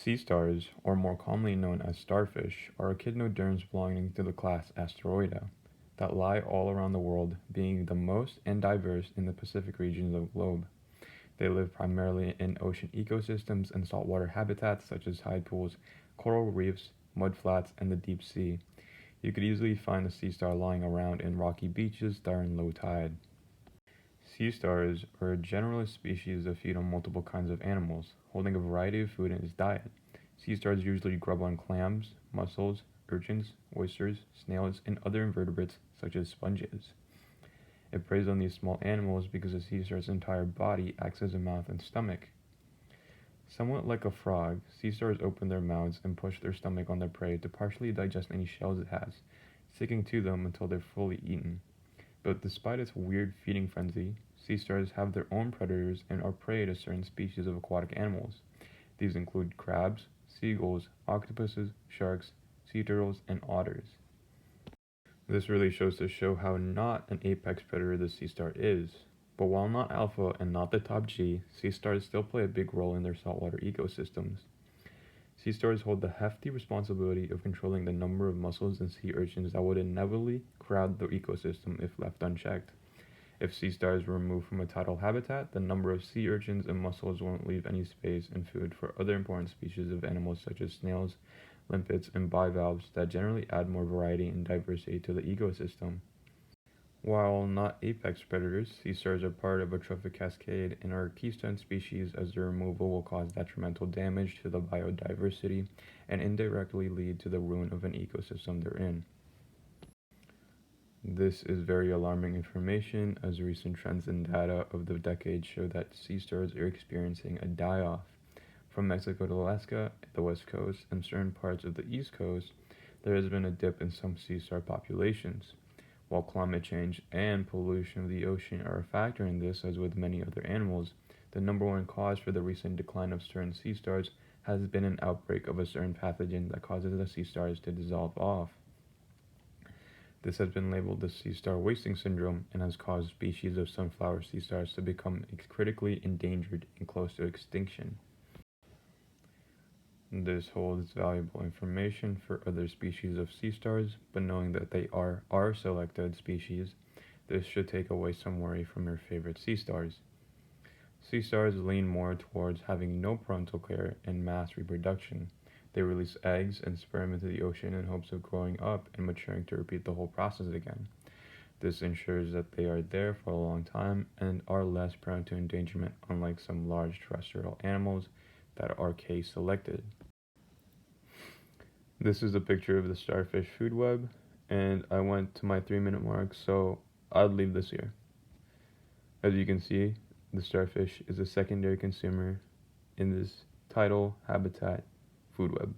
Sea stars, or more commonly known as starfish, are echinoderms belonging to the class Asteroida that lie all around the world, being the most and diverse in the Pacific regions of the globe. They live primarily in ocean ecosystems and saltwater habitats such as tide pools, coral reefs, mudflats, and the deep sea. You could easily find a sea star lying around in rocky beaches during low tide. Sea stars are a generalist species that feed on multiple kinds of animals, holding a variety of food in its diet. Sea stars usually grub on clams, mussels, urchins, oysters, snails, and other invertebrates such as sponges. It preys on these small animals because the sea star's entire body acts as a mouth and stomach. Somewhat like a frog, sea stars open their mouths and push their stomach on their prey to partially digest any shells it has, sticking to them until they're fully eaten. But despite its weird feeding frenzy, sea stars have their own predators and are prey to certain species of aquatic animals. These include crabs, seagulls, octopuses, sharks, sea turtles, and otters. This really shows how not an apex predator the sea star is. But while not alpha and not the top G, sea stars still play a big role in their saltwater ecosystems. Sea stars hold the hefty responsibility of controlling the number of mussels and sea urchins that would inevitably crowd the ecosystem if left unchecked. If sea stars were removed from a tidal habitat, the number of sea urchins and mussels won't leave any space and food for other important species of animals such as snails, limpets, and bivalves that generally add more variety and diversity to the ecosystem. While not apex predators, sea stars are part of a trophic cascade and are keystone species as their removal will cause detrimental damage to the biodiversity and indirectly lead to the ruin of an ecosystem they're in. This is very alarming information as recent trends and data of the decade show that sea stars are experiencing a die-off. From Mexico to Alaska, the west coast, and certain parts of the east coast, there has been a dip in some sea star populations. While climate change and pollution of the ocean are a factor in this, as with many other animals, the number one cause for the recent decline of certain sea stars has been an outbreak of a certain pathogen that causes the sea stars to dissolve off. This has been labeled the sea star wasting syndrome and has caused species of sunflower sea stars to become critically endangered and close to extinction. This holds valuable information for other species of sea stars, but knowing that they are our selected species, this should take away some worry from your favorite sea stars. Sea stars lean more towards having no parental care and mass reproduction. They release eggs and sperm into the ocean in hopes of growing up and maturing to repeat the whole process again. This ensures that they are there for a long time and are less prone to endangerment, unlike some large terrestrial animals that are case selected. This is a picture of the Starfish Food Web, and I went to my 3-minute mark, so I'll leave this here. As you can see, the starfish is a secondary consumer in this tidal habitat food web.